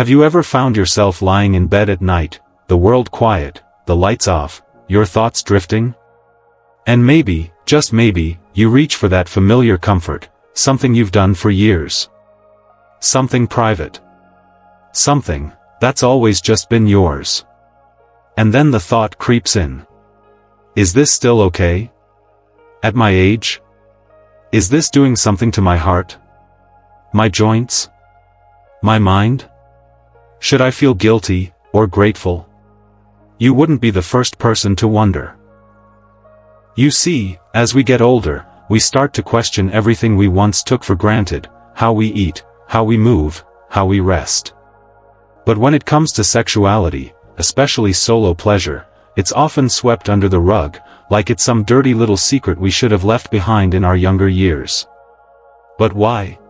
Have you ever found yourself lying in bed at night, the world quiet, the lights off, your thoughts drifting? And maybe, just maybe, you reach for that familiar comfort, something you've done for years. Something private. Something that's always just been yours. And then the thought creeps in. Is this still okay? At my age? Is this doing something to my heart? My joints? My mind? Should I feel guilty, or grateful? You wouldn't be the first person to wonder. You see, as we get older, we start to question everything we once took for granted, how we eat, how we move, how we rest. But when it comes to sexuality, especially solo pleasure, it's often swept under the rug, like it's some dirty little secret we should have left behind in our younger years. But why?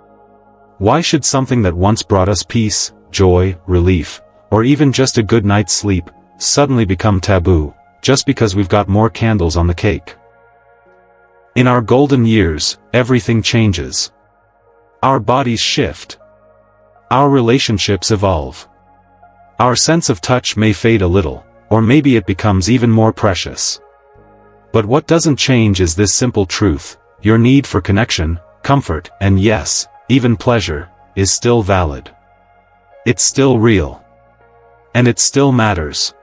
Why should something that once brought us peace, joy, relief, or even just a good night's sleep, suddenly become taboo, just because we've got more candles on the cake? In our golden years, everything changes. Our bodies shift. Our relationships evolve. Our sense of touch may fade a little, or maybe it becomes even more precious. But what doesn't change is this simple truth: your need for connection, comfort, and yes, even pleasure, is still valid. It's still real. And it still matters.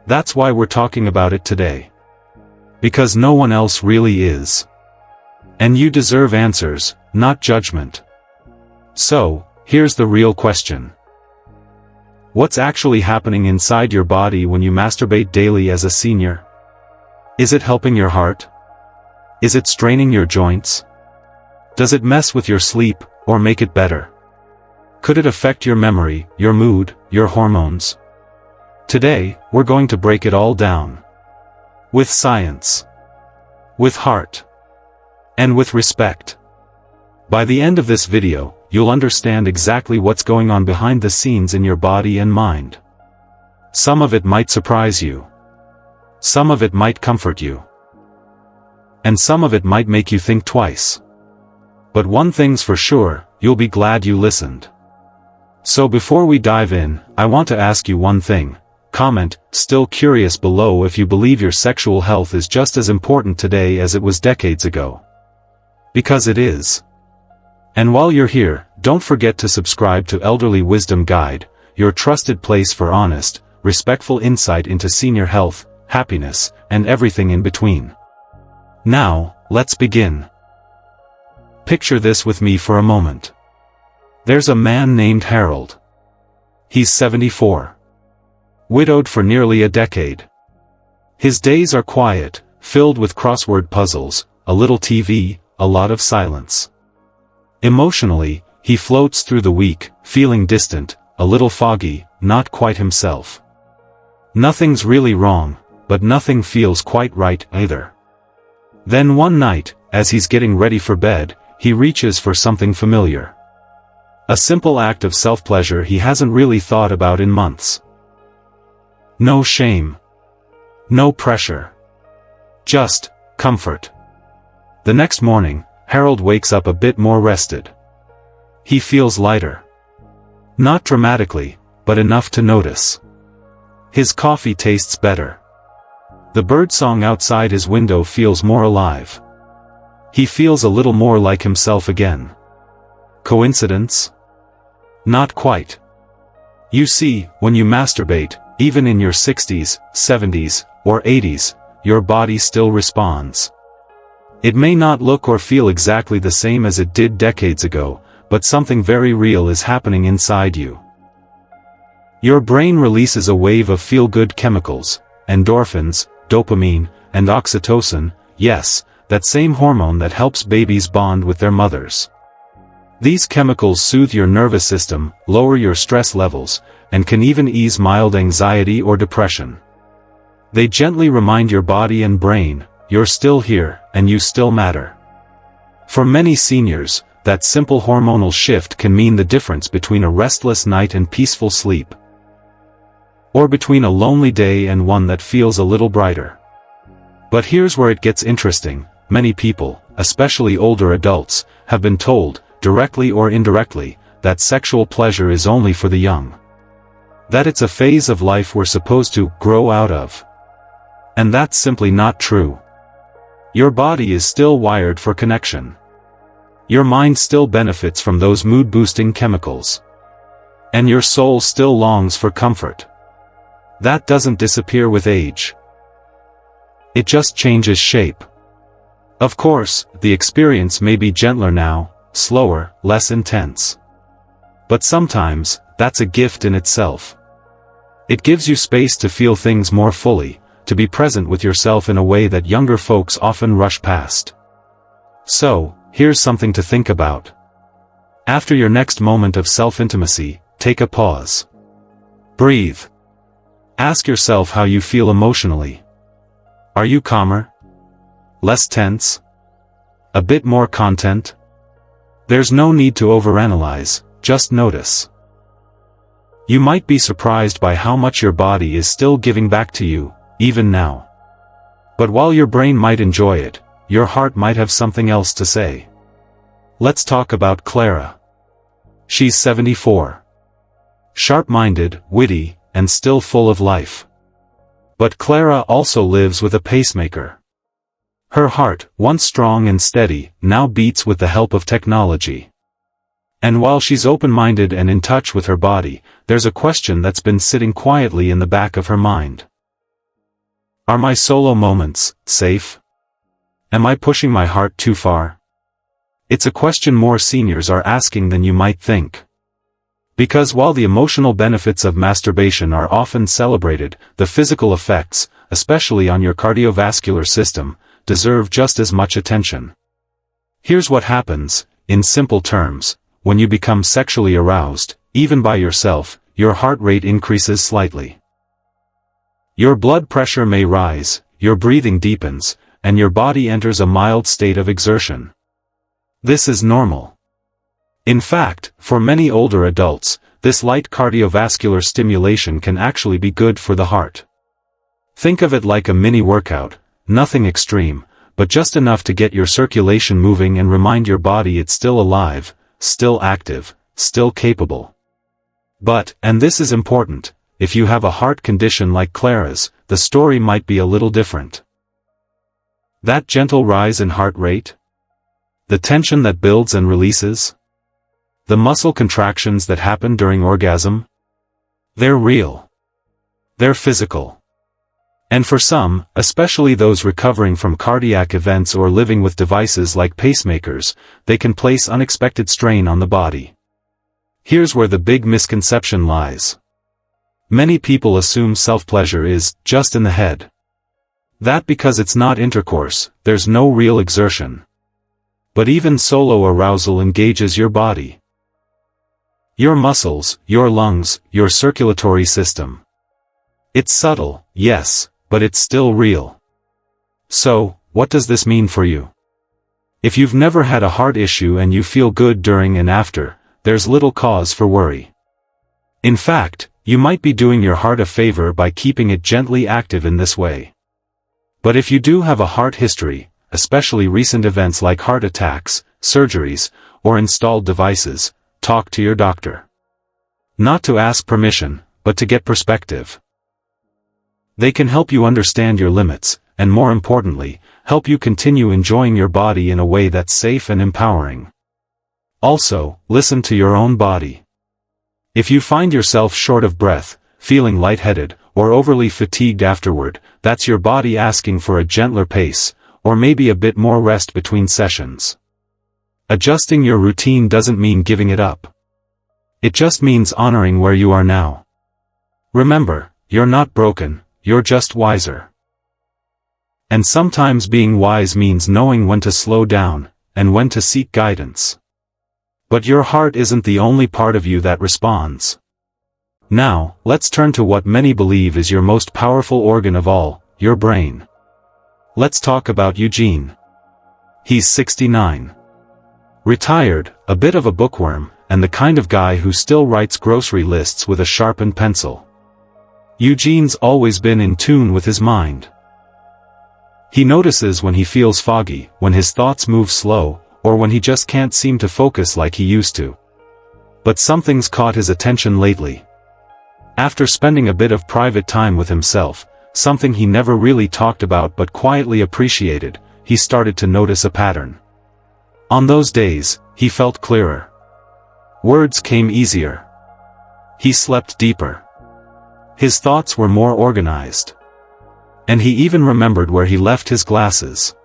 That's why we're talking about it today. Because no one else really is. And you deserve answers, not judgment. So, here's the real question. What's actually happening inside your body when you masturbate daily as a senior? Is it helping your heart? Is it straining your joints? Does it mess with your sleep, or make it better? Could it affect your memory, your mood, your hormones? Today, we're going to break it all down. With science. With heart. And with respect. By the end of this video, you'll understand exactly what's going on behind the scenes in your body and mind. Some of it might surprise you. Some of it might comfort you. And some of it might make you think twice. But one thing's for sure, you'll be glad you listened. So before we dive in, I want to ask you one thing. Comment, still curious, below if you believe your sexual health is just as important today as it was decades ago. Because it is. And while you're here, don't forget to subscribe to Elderly Wisdom Guide, your trusted place for honest, respectful insight into senior health, happiness, and everything in between. Now, let's begin. Picture this with me for a moment. There's a man named Harold. He's 74. Widowed for nearly a decade. His days are quiet, filled with crossword puzzles, a little TV, a lot of silence. Emotionally, he floats through the week, feeling distant, a little foggy, not quite himself. Nothing's really wrong, but nothing feels quite right either. Then one night, as he's getting ready for bed, he reaches for something familiar. A simple act of self-pleasure he hasn't really thought about in months. No shame. No pressure. Just comfort. The next morning, Harold wakes up a bit more rested. He feels lighter. Not dramatically, but enough to notice. His coffee tastes better. The birdsong outside his window feels more alive. He feels a little more like himself again. Coincidence? Not quite. You see, when you masturbate, even in your 60s, 70s, or 80s, your body still responds. It may not look or feel exactly the same as it did decades ago, but something very real is happening inside you. Your brain releases a wave of feel-good chemicals, endorphins, dopamine, and oxytocin, yes, that same hormone that helps babies bond with their mothers. These chemicals soothe your nervous system, lower your stress levels, and can even ease mild anxiety or depression. They gently remind your body and brain, you're still here, and you still matter. For many seniors, that simple hormonal shift can mean the difference between a restless night and peaceful sleep. Or between a lonely day and one that feels a little brighter. But here's where it gets interesting. Many people, especially older adults, have been told, directly or indirectly, that sexual pleasure is only for the young. That it's a phase of life we're supposed to grow out of. And that's simply not true. Your body is still wired for connection. Your mind still benefits from those mood-boosting chemicals. And your soul still longs for comfort. That doesn't disappear with age. It just changes shape. Of course, the experience may be gentler now, slower, less intense. But sometimes, that's a gift in itself. It gives you space to feel things more fully, to be present with yourself in a way that younger folks often rush past. So, here's something to think about. After your next moment of self-intimacy, take a pause. Breathe. Ask yourself how you feel emotionally. Are you calmer? Less tense? A bit more content? There's no need to overanalyze, just notice. You might be surprised by how much your body is still giving back to you, even now. But while your brain might enjoy it, your heart might have something else to say. Let's talk about Clara. She's 74. Sharp-minded, witty, and still full of life. But Clara also lives with a pacemaker. Her heart, once strong and steady, now beats with the help of technology. And while she's open-minded and in touch with her body, there's a question that's been sitting quietly in the back of her mind. Are my solo moments safe? Am I pushing my heart too far? It's a question more seniors are asking than you might think. Because while the emotional benefits of masturbation are often celebrated, the physical effects, especially on your cardiovascular system, deserve just as much attention. Here's what happens, in simple terms. When you become sexually aroused, even by yourself, your heart rate increases slightly. Your blood pressure may rise, your breathing deepens, and your body enters a mild state of exertion. This is normal. In fact, for many older adults, this light cardiovascular stimulation can actually be good for the heart. Think of it like a mini workout, nothing extreme, but just enough to get your circulation moving and remind your body it's still alive, still active, still capable. But, and this is important, if you have a heart condition like Clara's, the story might be a little different. That gentle rise in heart rate? The tension that builds and releases? The muscle contractions that happen during orgasm? They're real. They're physical. And for some, especially those recovering from cardiac events or living with devices like pacemakers, they can place unexpected strain on the body. Here's where the big misconception lies. Many people assume self-pleasure is just in the head. That because it's not intercourse, there's no real exertion. But even solo arousal engages your body. Your muscles, your lungs, your circulatory system. It's subtle, yes, but it's still real. So, what does this mean for you? If you've never had a heart issue and you feel good during and after, there's little cause for worry. In fact, you might be doing your heart a favor by keeping it gently active in this way. But if you do have a heart history, especially recent events like heart attacks, surgeries, or installed devices, talk to your doctor. Not to ask permission, but to get perspective. They can help you understand your limits, and more importantly, help you continue enjoying your body in a way that's safe and empowering. Also, listen to your own body. If you find yourself short of breath, feeling lightheaded, or overly fatigued afterward, that's your body asking for a gentler pace, or maybe a bit more rest between sessions. Adjusting your routine doesn't mean giving it up. It just means honoring where you are now. Remember, you're not broken, you're just wiser. And sometimes being wise means knowing when to slow down, and when to seek guidance. But your heart isn't the only part of you that responds. Now, let's turn to what many believe is your most powerful organ of all, your brain. Let's talk about Eugene. He's 69. Retired, a bit of a bookworm, and the kind of guy who still writes grocery lists with a sharpened pencil. Eugene's always been in tune with his mind. He notices when he feels foggy, when his thoughts move slow, or when he just can't seem to focus like he used to. But something's caught his attention lately. After spending a bit of private time with himself, something he never really talked about but quietly appreciated, he started to notice a pattern. On those days, he felt clearer. Words came easier. He slept deeper. His thoughts were more organized. And he even remembered where he left his glasses.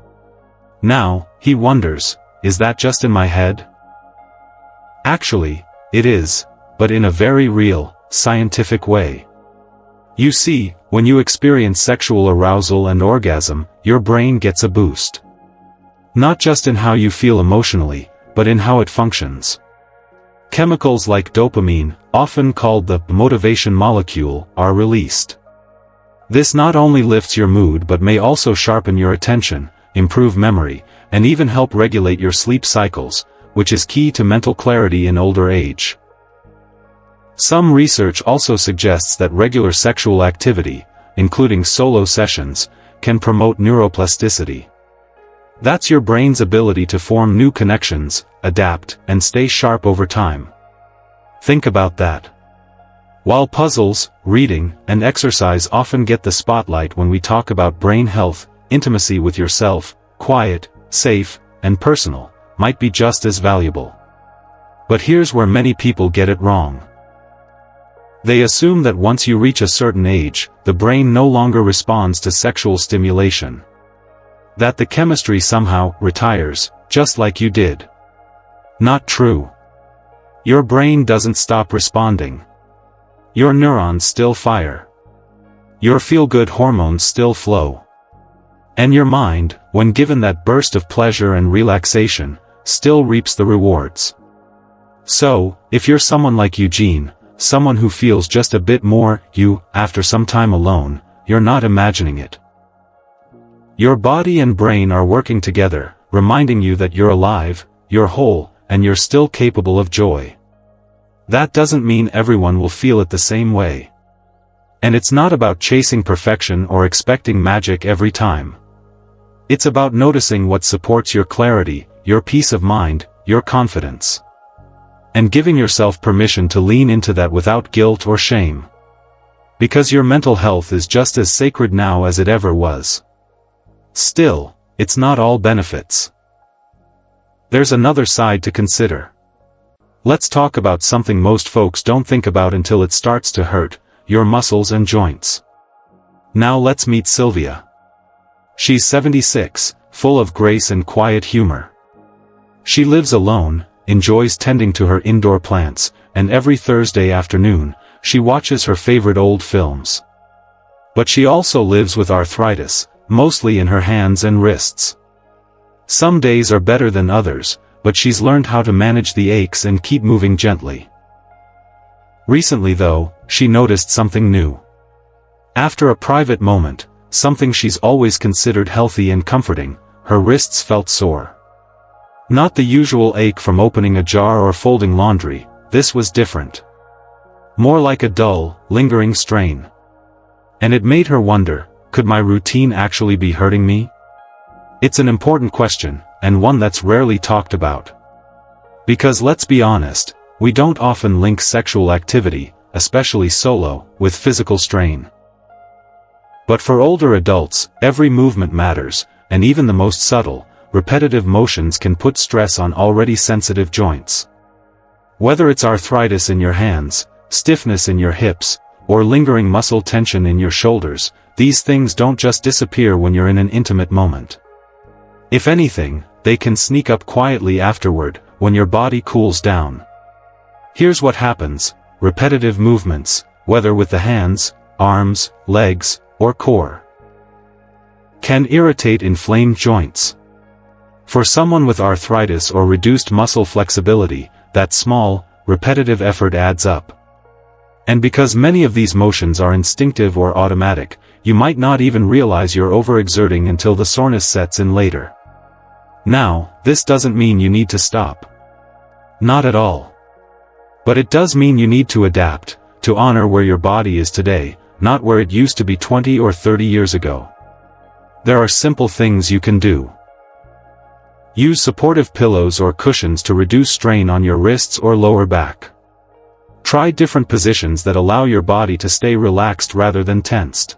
Now, he wonders, is that just in my head? Actually, it is, but in a very real, scientific way. You see, when you experience sexual arousal and orgasm, your brain gets a boost. Not just in how you feel emotionally, but in how it functions. Chemicals like dopamine, often called the motivation molecule, are released. This not only lifts your mood but may also sharpen your attention, improve memory, and even help regulate your sleep cycles, which is key to mental clarity in older age. Some research also suggests that regular sexual activity, including solo sessions, can promote neuroplasticity. That's your brain's ability to form new connections, adapt, and stay sharp over time. Think about that. While puzzles, reading, and exercise often get the spotlight when we talk about brain health, intimacy with yourself, quiet, safe, and personal, might be just as valuable. But here's where many people get it wrong. They assume that once you reach a certain age, the brain no longer responds to sexual stimulation. That the chemistry somehow retires, just like you did. Not true. Your brain doesn't stop responding. Your neurons still fire. Your feel-good hormones still flow. And your mind, when given that burst of pleasure and relaxation, still reaps the rewards. So, if you're someone like Eugene, someone who feels just a bit more you after some time alone, you're not imagining it. Your body and brain are working together, reminding you that you're alive, you're whole, and you're still capable of joy. That doesn't mean everyone will feel it the same way. And it's not about chasing perfection or expecting magic every time. It's about noticing what supports your clarity, your peace of mind, your confidence. And giving yourself permission to lean into that without guilt or shame. Because your mental health is just as sacred now as it ever was. Still, it's not all benefits. There's another side to consider. Let's talk about something most folks don't think about until it starts to hurt, your muscles and joints. Now let's meet Sylvia. She's 76, full of grace and quiet humor. She lives alone, enjoys tending to her indoor plants, and every Thursday afternoon, she watches her favorite old films. But she also lives with arthritis, mostly in her hands and wrists. Some days are better than others, but she's learned how to manage the aches and keep moving gently. Recently though, she noticed something new. After a private moment, something she's always considered healthy and comforting, her wrists felt sore. Not the usual ache from opening a jar or folding laundry, this was different. More like a dull, lingering strain. And it made her wonder, could my routine actually be hurting me? It's an important question, and one that's rarely talked about. Because let's be honest, we don't often link sexual activity, especially solo, with physical strain. But for older adults, every movement matters, and even the most subtle, repetitive motions can put stress on already sensitive joints. Whether it's arthritis in your hands, stiffness in your hips, or lingering muscle tension in your shoulders, these things don't just disappear when you're in an intimate moment. If anything, they can sneak up quietly afterward, when your body cools down. Here's what happens: repetitive movements, whether with the hands, arms, legs, or core, can irritate inflamed joints. For someone with arthritis or reduced muscle flexibility, that small, repetitive effort adds up. And because many of these motions are instinctive or automatic, you might not even realize you're overexerting until the soreness sets in later. Now, this doesn't mean you need to stop. Not at all. But it does mean you need to adapt, to honor where your body is today, not where it used to be 20 or 30 years ago. There are simple things you can do. Use supportive pillows or cushions to reduce strain on your wrists or lower back. Try different positions that allow your body to stay relaxed rather than tensed.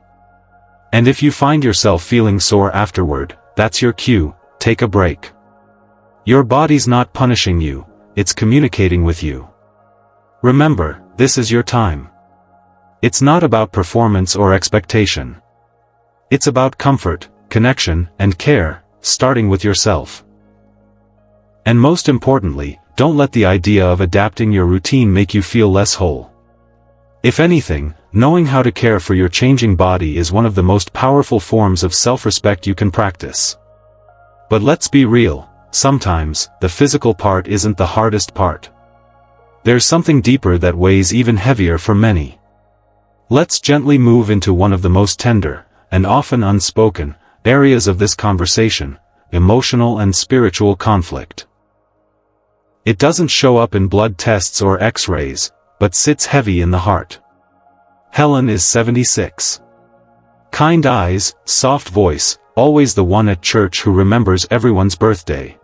And if you find yourself feeling sore afterward, that's your cue, take a break. Your body's not punishing you, it's communicating with you. Remember, this is your time. It's not about performance or expectation. It's about comfort, connection, and care, starting with yourself. And most importantly, don't let the idea of adapting your routine make you feel less whole. If anything, knowing how to care for your changing body is one of the most powerful forms of self-respect you can practice. But let's be real, sometimes, the physical part isn't the hardest part. There's something deeper that weighs even heavier for many. Let's gently move into one of the most tender, and often unspoken, areas of this conversation, emotional and spiritual conflict. It doesn't show up in blood tests or X-rays, but sits heavy in the heart. Helen is 76. Kind eyes, soft voice, always the one at church who remembers everyone's birthday.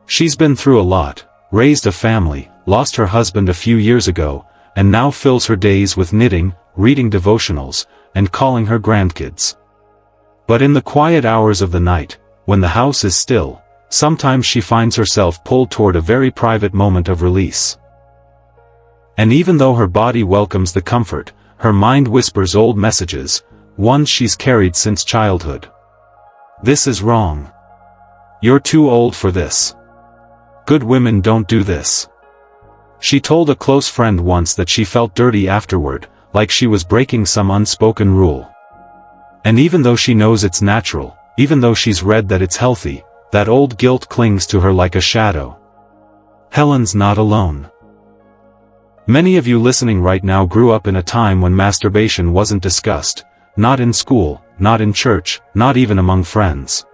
She's been through a lot, raised a family, lost her husband a few years ago, and now fills her days with knitting, reading devotionals, and calling her grandkids. But in the quiet hours of the night, when the house is still, sometimes she finds herself pulled toward a very private moment of release. And even though her body welcomes the comfort, her mind whispers old messages, ones she's carried since childhood. This is wrong. You're too old for this. Good women don't do this. She told a close friend once that she felt dirty afterward, like she was breaking some unspoken rule. And even though she knows it's natural, even though she's read that it's healthy, that old guilt clings to her like a shadow. Helen's not alone. Many of you listening right now grew up in a time when masturbation wasn't discussed, not in school, not in church, not even among friends.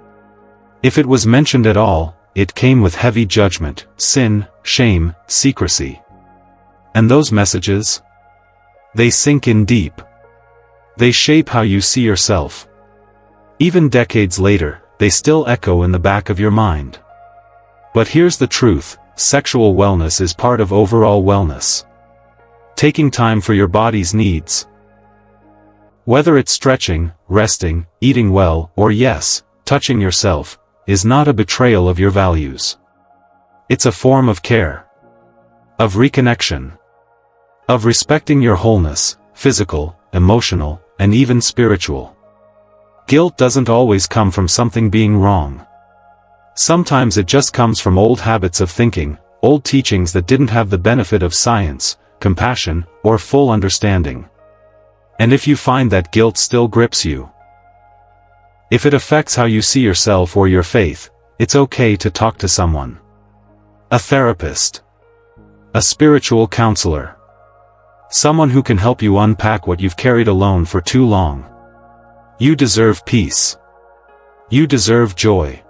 If it was mentioned at all, it came with heavy judgment, sin, shame, secrecy. And those messages? They sink in deep. They shape how you see yourself. Even decades later, they still echo in the back of your mind. But here's the truth, sexual wellness is part of overall wellness. Taking time for your body's needs. Whether it's stretching, resting, eating well, or yes, touching yourself, is not a betrayal of your values. It's a form of care. Of reconnection. Of respecting your wholeness, physical, emotional, and even spiritual. Guilt doesn't always come from something being wrong. Sometimes it just comes from old habits of thinking, old teachings that didn't have the benefit of science, compassion, or full understanding. And if you find that guilt still grips you, if it affects how you see yourself or your faith, it's okay to talk to someone. A therapist. A spiritual counselor. Someone who can help you unpack what you've carried alone for too long. You deserve peace. You deserve joy.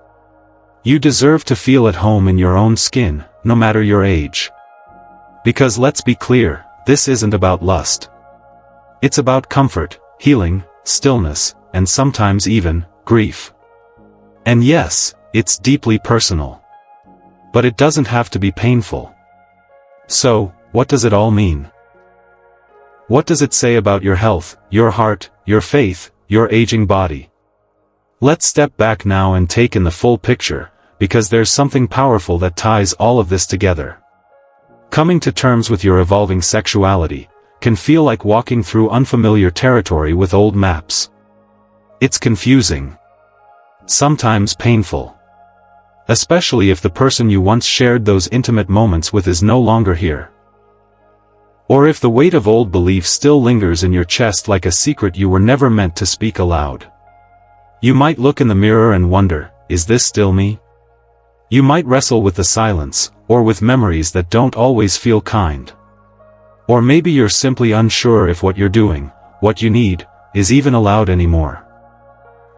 You deserve to feel at home in your own skin, no matter your age. Because let's be clear, this isn't about lust. It's about comfort, healing, stillness, and sometimes even, grief. And yes, it's deeply personal. But it doesn't have to be painful. So, what does it all mean? What does it say about your health, your heart, your faith, your aging body? Let's step back now and take in the full picture, because there's something powerful that ties all of this together. Coming to terms with your evolving sexuality can feel like walking through unfamiliar territory with old maps. It's confusing. Sometimes painful. Especially if the person you once shared those intimate moments with is no longer here. Or if the weight of old beliefs still lingers in your chest like a secret you were never meant to speak aloud. You might look in the mirror and wonder, is this still me? You might wrestle with the silence, or with memories that don't always feel kind. Or maybe you're simply unsure if what you're doing, what you need, is even allowed anymore.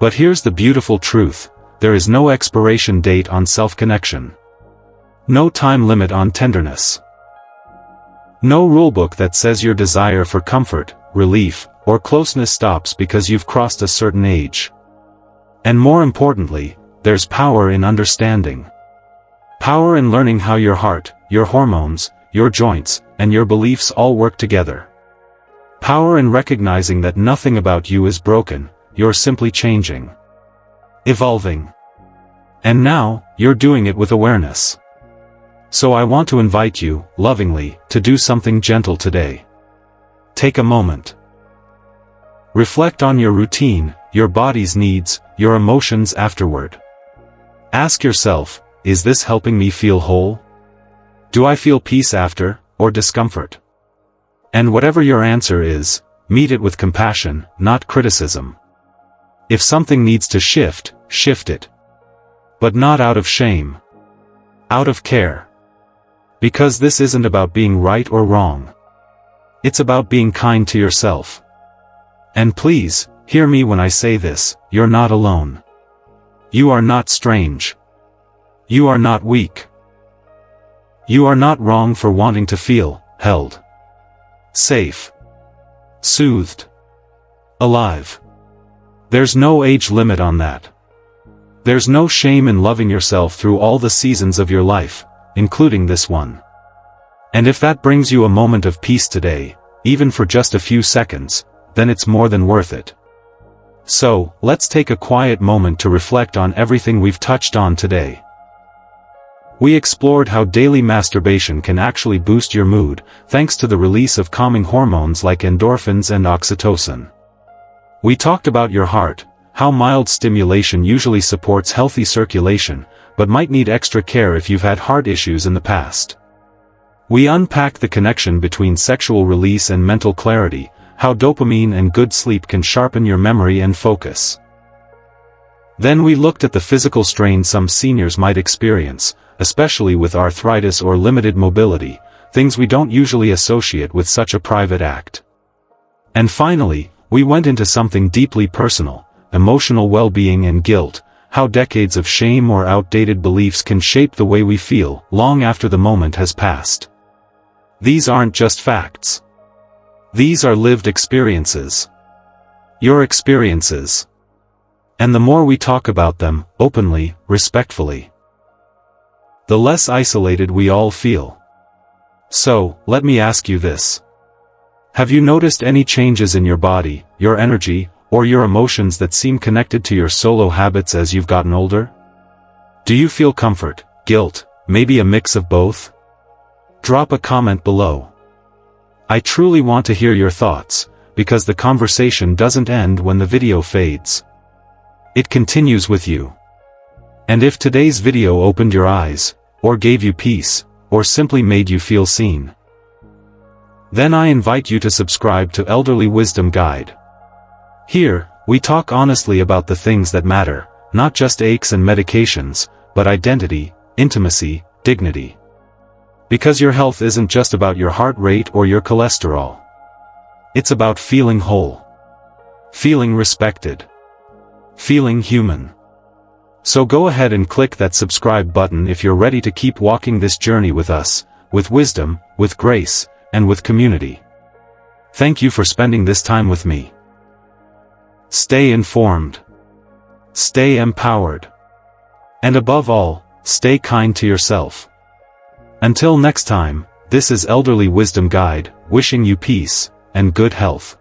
But here's the beautiful truth, there is no expiration date on self-connection. No time limit on tenderness. No rulebook that says your desire for comfort, relief, or closeness stops because you've crossed a certain age. And more importantly, there's power in understanding. Power in learning how your heart, your hormones, your joints, and your beliefs all work together. Power in recognizing that nothing about you is broken, you're simply changing. Evolving. And now, you're doing it with awareness. So I want to invite you, lovingly, to do something gentle today. Take a moment. Reflect on your routine, your body's needs, your emotions afterward. Ask yourself, is this helping me feel whole? Do I feel peace after, or discomfort? And whatever your answer is, meet it with compassion, not criticism. If something needs to shift, shift it. But not out of shame. Out of care. Because this isn't about being right or wrong. It's about being kind to yourself. And please, hear me when I say this, you're not alone. You are not strange. You are not weak. You are not wrong for wanting to feel held. Safe. Soothed. Alive. There's no age limit on that. There's no shame in loving yourself through all the seasons of your life, including this one. And if that brings you a moment of peace today, even for just a few seconds, then it's more than worth it. So, let's take a quiet moment to reflect on everything we've touched on today. We explored how daily masturbation can actually boost your mood, thanks to the release of calming hormones like endorphins and oxytocin. We talked about your heart, how mild stimulation usually supports healthy circulation, but might need extra care if you've had heart issues in the past. We unpacked the connection between sexual release and mental clarity, how dopamine and good sleep can sharpen your memory and focus. Then we looked at the physical strain some seniors might experience, especially with arthritis or limited mobility, things we don't usually associate with such a private act. And finally, we went into something deeply personal, emotional well-being and guilt, how decades of shame or outdated beliefs can shape the way we feel long after the moment has passed. These aren't just facts. These are lived experiences. Your experiences. And the more we talk about them, openly, respectfully, the less isolated we all feel. So, let me ask you this. Have you noticed any changes in your body, your energy, or your emotions that seem connected to your solo habits as you've gotten older? Do you feel comfort, guilt, maybe a mix of both? Drop a comment below. I truly want to hear your thoughts, because the conversation doesn't end when the video fades. It continues with you. And if today's video opened your eyes, or gave you peace, or simply made you feel seen, then I invite you to subscribe to Elderly Wisdom Guide. Here, we talk honestly about the things that matter, not just aches and medications, but identity, intimacy, dignity. Because your health isn't just about your heart rate or your cholesterol. It's about feeling whole. Feeling respected. Feeling human. So go ahead and click that subscribe button if you're ready to keep walking this journey with us, with wisdom, with grace, and with community. Thank you for spending this time with me. Stay informed. Stay empowered. And above all, stay kind to yourself. Until next time, this is Elderly Wisdom Guide, wishing you peace and good health.